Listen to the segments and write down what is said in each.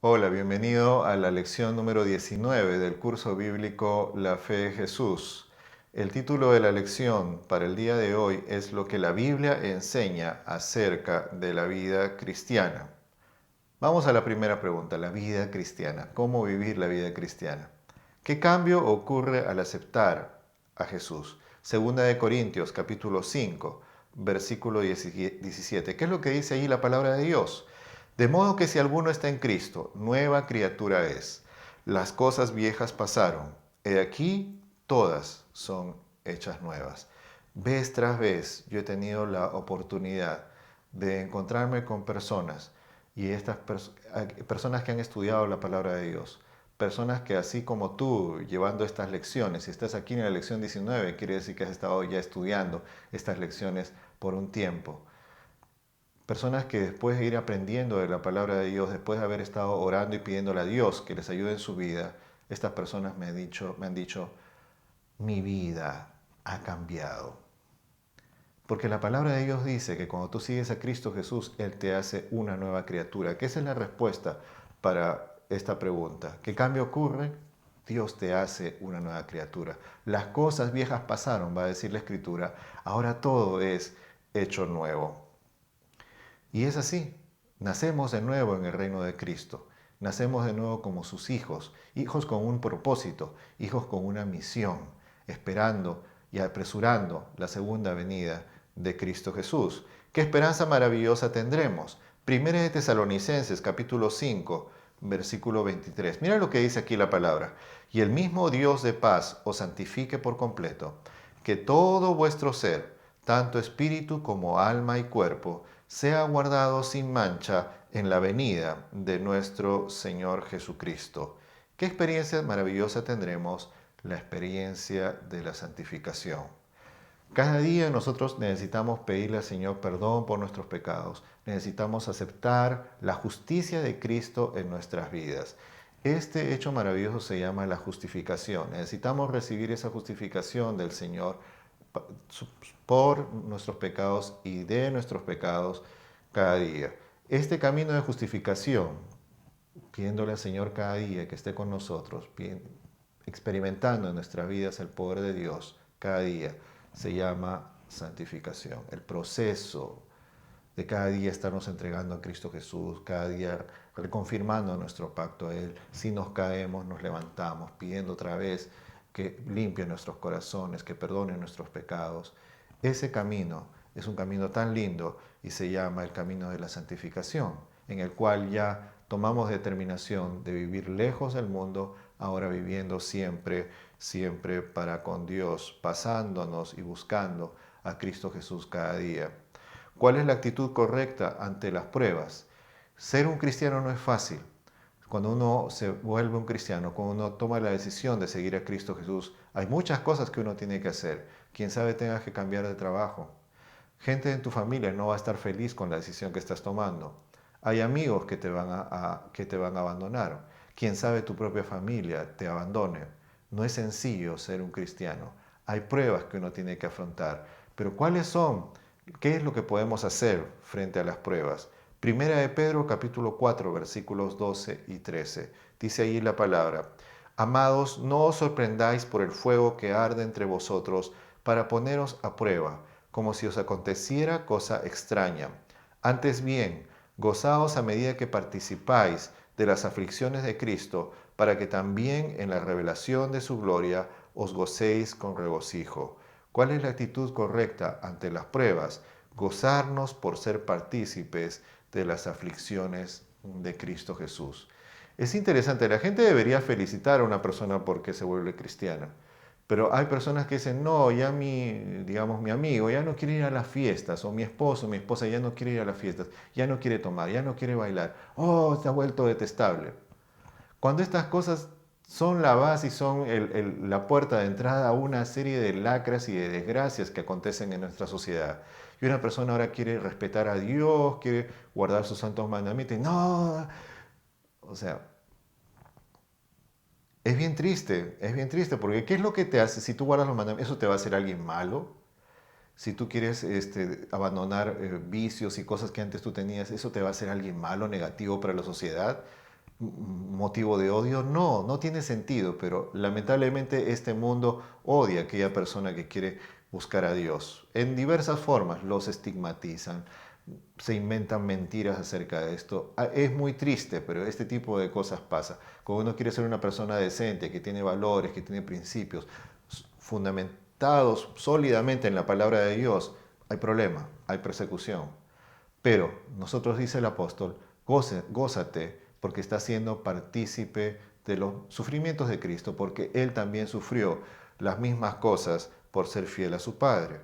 Hola, bienvenido a la lección número 19 del curso bíblico La Fe de Jesús. El título de la lección para el día de hoy es lo que la Biblia enseña acerca de la vida cristiana. Vamos a la primera pregunta, la vida cristiana. ¿Cómo vivir la vida cristiana? ¿Qué cambio ocurre al aceptar a Jesús? Segunda de Corintios, capítulo 5, versículo 17. ¿Qué es lo que dice ahí la palabra de Dios? De modo que si alguno está en Cristo, nueva criatura es. Las cosas viejas pasaron. He aquí, todas son hechas nuevas. Vez tras vez yo he tenido la oportunidad de encontrarme con personas y estas personas que han estudiado la palabra de Dios, personas que así como tú llevando estas lecciones, si estás aquí en la lección 19, quiere decir que has estado ya estudiando estas lecciones por un tiempo. Personas que después de ir aprendiendo de la palabra de Dios, después de haber estado orando y pidiéndole a Dios que les ayude en su vida, estas personas me han dicho, mi vida ha cambiado. Porque la palabra de Dios dice que cuando tú sigues a Cristo Jesús, Él te hace una nueva criatura. Que esa es la respuesta para esta pregunta. ¿Qué cambio ocurre? Dios te hace una nueva criatura. Las cosas viejas pasaron, va a decir la Escritura. Ahora todo es hecho nuevo. Y es así. Nacemos de nuevo en el reino de Cristo. Nacemos de nuevo como sus hijos, hijos con un propósito, hijos con una misión, esperando y apresurando la segunda venida de Cristo Jesús. ¿Qué esperanza maravillosa tendremos? Primera de Tesalonicenses, capítulo 5, versículo 23. Mira lo que dice aquí la palabra. Y el mismo Dios de paz os santifique por completo, que todo vuestro ser, tanto espíritu como alma y cuerpo, sea guardado sin mancha en la venida de nuestro Señor Jesucristo. ¿Qué experiencia maravillosa tendremos? La experiencia de la santificación. Cada día nosotros necesitamos pedirle al Señor perdón por nuestros pecados. Necesitamos aceptar la justicia de Cristo en nuestras vidas. Este hecho maravilloso se llama la justificación. Necesitamos recibir esa justificación del Señor por nuestros pecados y de nuestros pecados cada día. Este camino de justificación, pidiéndole al Señor cada día que esté con nosotros, experimentando en nuestras vidas el poder de Dios cada día, se llama santificación. El proceso de cada día estarnos entregando a Cristo Jesús, cada día reconfirmando nuestro pacto a Él. Si nos caemos, nos levantamos, pidiendo otra vez que limpie nuestros corazones, que perdone nuestros pecados. Ese camino es un camino tan lindo y se llama el camino de la santificación, en el cual ya tomamos determinación de vivir lejos del mundo, ahora viviendo siempre, siempre para con Dios, pasándonos y buscando a Cristo Jesús cada día. ¿Cuál es la actitud correcta ante las pruebas? Ser un cristiano no es fácil. Cuando uno se vuelve un cristiano, cuando uno toma la decisión de seguir a Cristo Jesús, hay muchas cosas que uno tiene que hacer. Quién sabe tengas que cambiar de trabajo. Gente en tu familia no va a estar feliz con la decisión que estás tomando. Hay amigos que te van a abandonar. Quién sabe tu propia familia te abandone. No es sencillo ser un cristiano. Hay pruebas que uno tiene que afrontar. Pero ¿cuáles son? ¿Qué es lo que podemos hacer frente a las pruebas? Primera de Pedro capítulo 4 versículos 12 y 13. Dice ahí la palabra: Amados, no os sorprendáis por el fuego que arde entre vosotros para poneros a prueba, como si os aconteciera cosa extraña. Antes bien, gozaos a medida que participáis de las aflicciones de Cristo, para que también en la revelación de su gloria os gocéis con regocijo. ¿Cuál es la actitud correcta ante las pruebas? Gozarnos por ser partícipes de las aflicciones de Cristo Jesús. Es interesante, la gente debería felicitar a una persona porque se vuelve cristiana, pero hay personas que dicen, no, ya mi amigo ya no quiere ir a las fiestas, o mi esposo, mi esposa ya no quiere ir a las fiestas, ya no quiere tomar, ya no quiere bailar, oh, se ha vuelto detestable. Cuando estas cosas son la base y son la puerta de entrada a una serie de lacras y de desgracias que acontecen en nuestra sociedad. Y una persona ahora quiere respetar a Dios, quiere guardar sus santos mandamientos. Y no, o sea, es bien triste, porque ¿qué es lo que te hace? Si tú guardas los mandamientos, ¿eso te va a hacer alguien malo? Si tú quieres abandonar vicios y cosas que antes tú tenías, ¿eso te va a hacer alguien malo, negativo para la sociedad? motivo de odio? No, no tiene sentido, pero lamentablemente este mundo odia a aquella persona que quiere buscar a Dios. En diversas formas los estigmatizan, se inventan mentiras acerca de esto. Es muy triste, pero este tipo de cosas pasa. Cuando uno quiere ser una persona decente, que tiene valores, que tiene principios fundamentados sólidamente en la palabra de Dios, hay problema, hay persecución. Pero nosotros, dice el apóstol, gózate porque estás siendo partícipe de los sufrimientos de Cristo, porque Él también sufrió las mismas cosas por ser fiel a su Padre.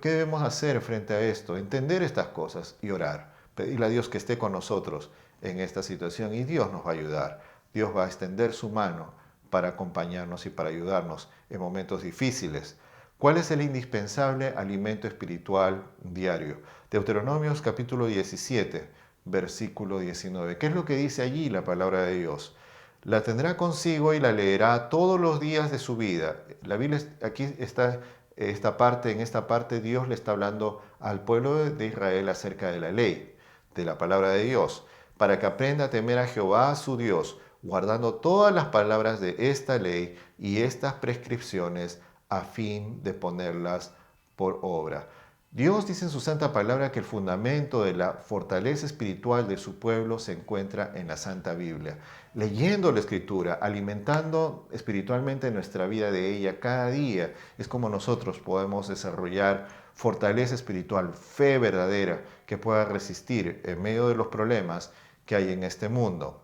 ¿Qué debemos hacer frente a esto? Entender estas cosas y orar. Pedirle a Dios que esté con nosotros en esta situación y Dios nos va a ayudar. Dios va a extender su mano para acompañarnos y para ayudarnos en momentos difíciles. ¿Cuál es el indispensable alimento espiritual diario? Deuteronomios capítulo 17, versículo 19. ¿Qué es lo que dice allí la palabra de Dios? La tendrá consigo y la leerá todos los días de su vida. La Biblia, aquí está en esta parte Dios le está hablando al pueblo de Israel acerca de la ley, de la palabra de Dios, para que aprenda a temer a Jehová su Dios, guardando todas las palabras de esta ley y estas prescripciones a fin de ponerlas por obra. Dios dice en su santa palabra que el fundamento de la fortaleza espiritual de su pueblo se encuentra en la Santa Biblia. Leyendo la Escritura, alimentando espiritualmente nuestra vida de ella cada día, es como nosotros podemos desarrollar fortaleza espiritual, fe verdadera que pueda resistir en medio de los problemas que hay en este mundo.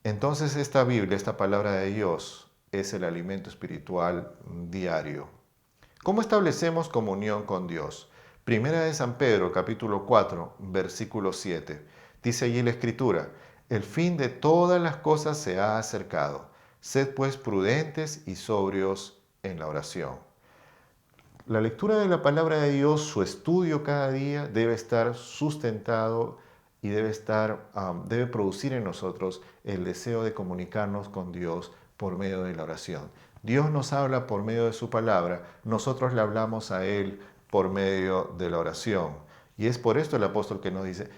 Entonces esta Biblia, esta palabra de Dios, es el alimento espiritual diario. ¿Cómo establecemos comunión con Dios? Primera de San Pedro, capítulo 4, versículo 7. Dice allí la Escritura, el fin de todas las cosas se ha acercado. Sed pues prudentes y sobrios en la oración. La lectura de la palabra de Dios, su estudio cada día debe estar sustentado y debe producir en nosotros el deseo de comunicarnos con Dios por medio de la oración. Dios nos habla por medio de su palabra, nosotros le hablamos a Él por medio de la oración. Y es por esto el apóstol que nos dice,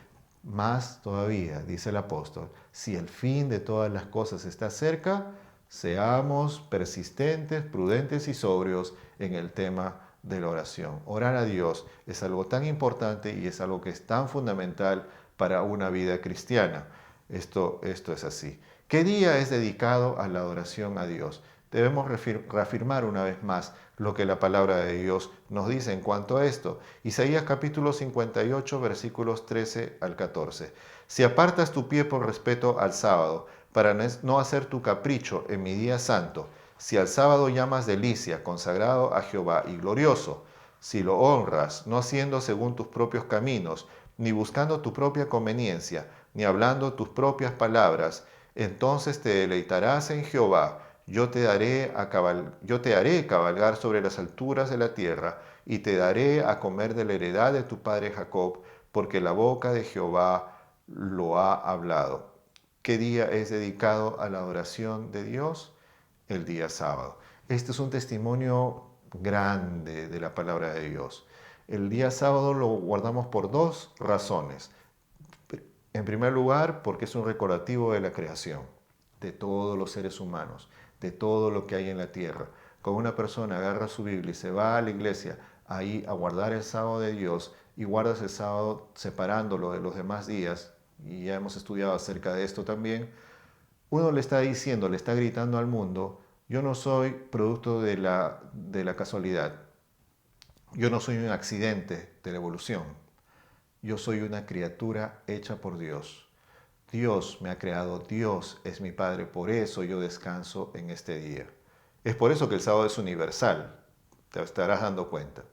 más todavía, dice el apóstol, si el fin de todas las cosas está cerca, seamos persistentes, prudentes y sobrios en el tema de la oración. Orar a Dios es algo tan importante y es algo que es tan fundamental para una vida cristiana. Esto es así. ¿Qué día es dedicado a la adoración a Dios? Debemos reafirmar una vez más lo que la palabra de Dios nos dice en cuanto a esto. Isaías capítulo 58 versículos 13 al 14. Si apartas tu pie por respeto al sábado, para no hacer tu capricho en mi día santo, si al sábado llamas delicia, consagrado a Jehová y glorioso, si lo honras, no haciendo según tus propios caminos, ni buscando tu propia conveniencia, ni hablando tus propias palabras, entonces te deleitarás en Jehová, yo te haré cabalgar sobre las alturas de la tierra, y te daré a comer de la heredad de tu padre Jacob, porque la boca de Jehová lo ha hablado. ¿Qué día es dedicado a la adoración de Dios? El día sábado. Este es un testimonio grande de la palabra de Dios. El día sábado lo guardamos por dos razones. En primer lugar, porque es un recordativo de la creación, de todos los seres humanos, de todo lo que hay en la tierra. Cuando una persona agarra su Biblia y se va a la iglesia ahí a guardar el sábado de Dios y guarda ese sábado separándolo de los demás días, y ya hemos estudiado acerca de esto también, uno le está diciendo, le está gritando al mundo, yo no soy producto de la casualidad, yo no soy un accidente de la evolución, yo soy una criatura hecha por Dios. Dios me ha creado, Dios es mi Padre, por eso yo descanso en este día. Es por eso que el sábado es universal, te estarás dando cuenta.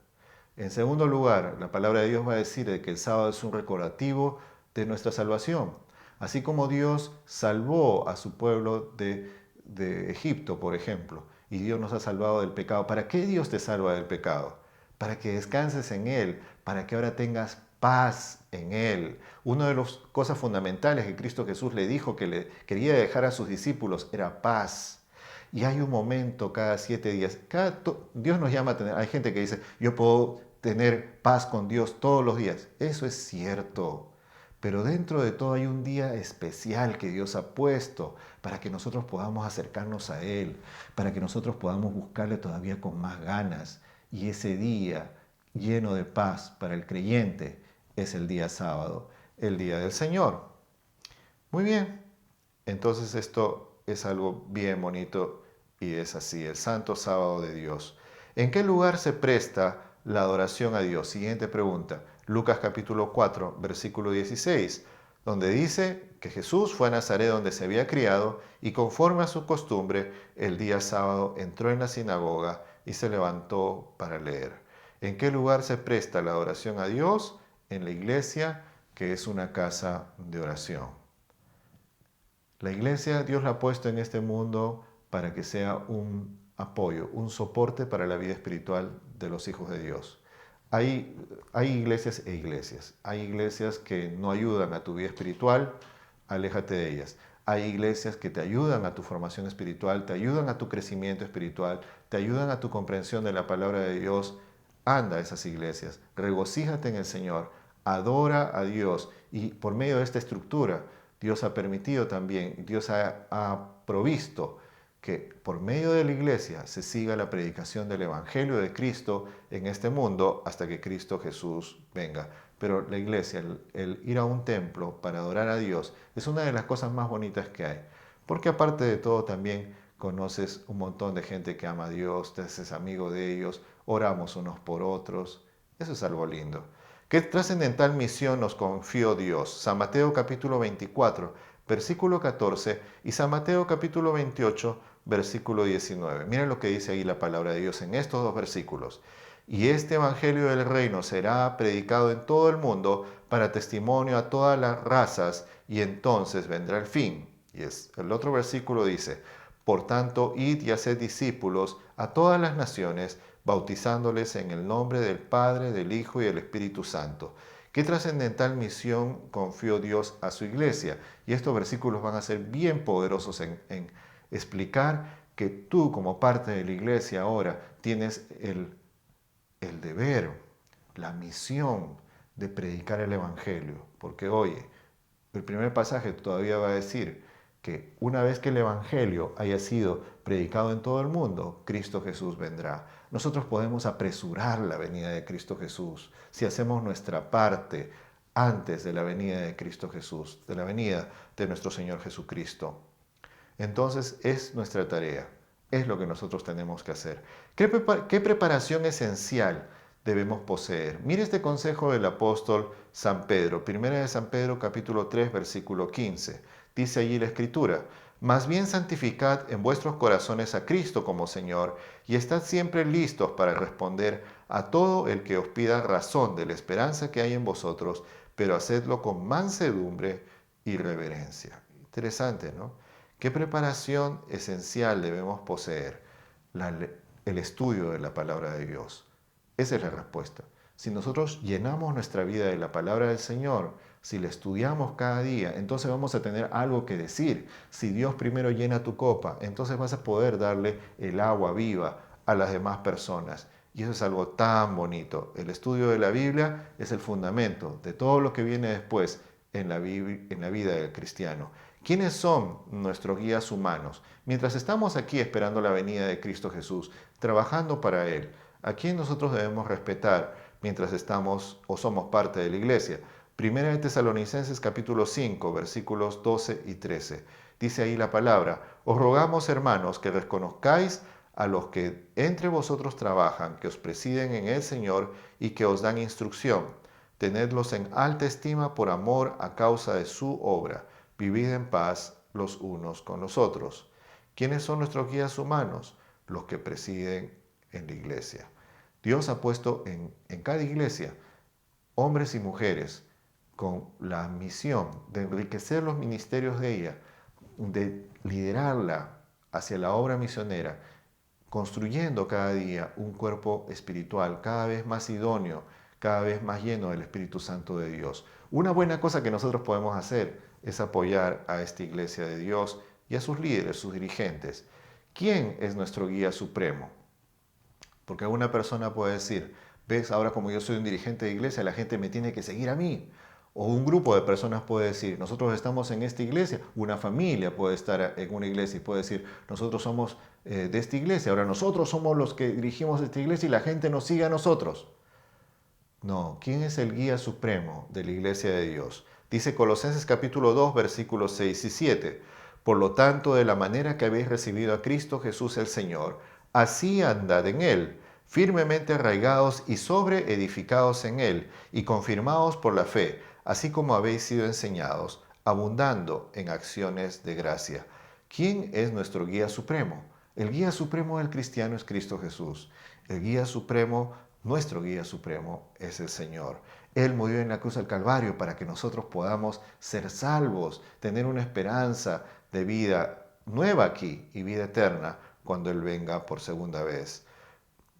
En segundo lugar, la palabra de Dios va a decir de que el sábado es un recordativo de nuestra salvación. Así como Dios salvó a su pueblo de Egipto, por ejemplo, y Dios nos ha salvado del pecado. ¿Para qué Dios te salva del pecado? Para que descanses en Él, para que ahora tengas paz en Él. Una de las cosas fundamentales que Cristo Jesús le dijo que le quería dejar a sus discípulos era paz. Y hay un momento cada 7 días. Dios nos llama a tener. Hay gente que dice, yo puedo tener paz con Dios todos los días. Eso es cierto. pero dentro de todo hay un día especial que Dios ha puesto para que nosotros podamos acercarnos a Él, para que nosotros podamos buscarle todavía con más ganas. Y ese día lleno de paz para el creyente es el día sábado, el día del Señor. Muy bien, entonces esto es algo bien bonito y es así, el Santo Sábado de Dios. ¿En qué lugar se presta la adoración a Dios? Siguiente pregunta. Lucas capítulo 4, versículo 16, donde dice que Jesús fue a Nazaret donde se había criado y conforme a su costumbre, el día sábado entró en la sinagoga y se levantó para leer. ¿En qué lugar se presta la adoración a Dios? En la iglesia, que es una casa de oración. La iglesia Dios la ha puesto en este mundo para que sea un apoyo, un soporte para la vida espiritual de los hijos de Dios. Hay iglesias e iglesias. Hay iglesias que no ayudan a tu vida espiritual, aléjate de ellas. Hay iglesias que te ayudan a tu formación espiritual, te ayudan a tu crecimiento espiritual, te ayudan a tu comprensión de la palabra de Dios. Anda a esas iglesias, regocíjate en el Señor, adora a Dios y por medio de esta estructura Dios ha permitido también, Dios ha provisto que por medio de la iglesia se siga la predicación del Evangelio de Cristo en este mundo hasta que Cristo Jesús venga. Pero la iglesia, el ir a un templo para adorar a Dios, es una de las cosas más bonitas que hay. Porque aparte de todo también conoces un montón de gente que ama a Dios, te haces amigo de ellos, oramos unos por otros. Eso es algo lindo. ¿Qué trascendental misión nos confió Dios? San Mateo capítulo 24, versículo 14 y San Mateo capítulo 28, versículo 19. Miren lo que dice ahí la palabra de Dios en estos dos versículos. Y este evangelio del reino será predicado en todo el mundo para testimonio a todas las razas y entonces vendrá el fin. Y el otro versículo dice, por tanto, id y haced discípulos a todas las naciones, bautizándoles en el nombre del Padre, del Hijo y del Espíritu Santo. ¿Qué trascendental misión confió Dios a su iglesia? Y estos versículos van a ser bien poderosos en explicar que tú como parte de la iglesia ahora tienes el deber, la misión de predicar el Evangelio. Porque oye, el primer pasaje todavía va a decir que una vez que el Evangelio haya sido predicado en todo el mundo, Cristo Jesús vendrá. Nosotros podemos apresurar la venida de Cristo Jesús si hacemos nuestra parte antes de la venida de Cristo Jesús, de la venida de nuestro Señor Jesucristo. Entonces es nuestra tarea, es lo que nosotros tenemos que hacer. ¿Qué preparación esencial debemos poseer? Mire este consejo del apóstol San Pedro, primera de San Pedro capítulo 3 versículo 15. Dice allí la escritura, más bien santificad en vuestros corazones a Cristo como Señor y estad siempre listos para responder a todo el que os pida razón de la esperanza que hay en vosotros, pero hacedlo con mansedumbre y reverencia. Interesante, ¿no? ¿Qué preparación esencial debemos poseer? El estudio de la palabra de Dios. Esa es la respuesta. Si nosotros llenamos nuestra vida de la palabra del Señor, si la estudiamos cada día, entonces vamos a tener algo que decir. Si Dios primero llena tu copa, entonces vas a poder darle el agua viva a las demás personas. Y eso es algo tan bonito. El estudio de la Biblia es el fundamento de todo lo que viene después en la vida del cristiano. ¿Quiénes son nuestros guías humanos? Mientras estamos aquí esperando la venida de Cristo Jesús, trabajando para Él, ¿a quién nosotros debemos respetar mientras estamos o somos parte de la iglesia? Primera de Tesalonicenses capítulo 5, versículos 12 y 13. Dice ahí la palabra, os rogamos hermanos que reconozcáis a los que entre vosotros trabajan, que os presiden en el Señor y que os dan instrucción. Tenedlos en alta estima por amor a causa de su obra. Vivid en paz los unos con los otros. ¿Quiénes son nuestros guías humanos? Los que presiden en la iglesia. Dios ha puesto en cada iglesia hombres y mujeres con la misión de enriquecer los ministerios de ella, de liderarla hacia la obra misionera, construyendo cada día un cuerpo espiritual cada vez más idóneo, cada vez más lleno del Espíritu Santo de Dios. Una buena cosa que nosotros podemos hacer es apoyar a esta iglesia de Dios y a sus líderes, sus dirigentes. ¿Quién es nuestro guía supremo? Porque alguna persona puede decir, ves, ahora como yo soy un dirigente de iglesia, la gente me tiene que seguir a mí. O un grupo de personas puede decir, nosotros estamos en esta iglesia. Una familia puede estar en una iglesia y puede decir, nosotros somos de esta iglesia. Ahora nosotros somos los que dirigimos esta iglesia y la gente nos sigue a nosotros. No, ¿quién es el guía supremo de la iglesia de Dios? Dice Colosenses capítulo 2, versículos 6 y 7. Por lo tanto, de la manera que habéis recibido a Cristo Jesús el Señor, así andad en Él, firmemente arraigados y sobreedificados en Él, y confirmados por la fe, así como habéis sido enseñados, abundando en acciones de gracia. ¿Quién es nuestro guía supremo? El guía supremo del cristiano es Cristo Jesús. El guía supremo, nuestro guía supremo, es el Señor. Él murió en la cruz del Calvario para que nosotros podamos ser salvos, tener una esperanza de vida nueva aquí y vida eterna cuando Él venga por segunda vez.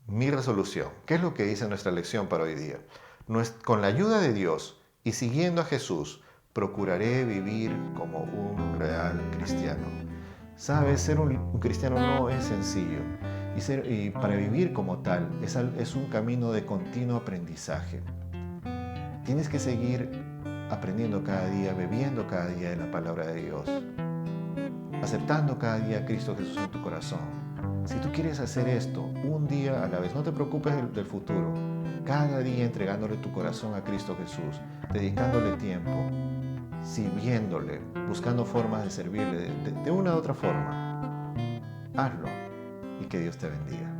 Mi resolución, ¿qué es lo que dice nuestra lección para hoy día? Con la ayuda de Dios y siguiendo a Jesús, procuraré vivir como un real cristiano. ¿Sabes? Ser un cristiano no es sencillo. Y para vivir como tal es un camino de continuo aprendizaje. Tienes que seguir aprendiendo cada día, bebiendo cada día de la palabra de Dios, aceptando cada día a Cristo Jesús en tu corazón. Si tú quieres hacer esto un día a la vez, no te preocupes del futuro. Cada día entregándole tu corazón a Cristo Jesús, dedicándole tiempo, sirviéndole, buscando formas de servirle de una u otra forma. Hazlo y que Dios te bendiga.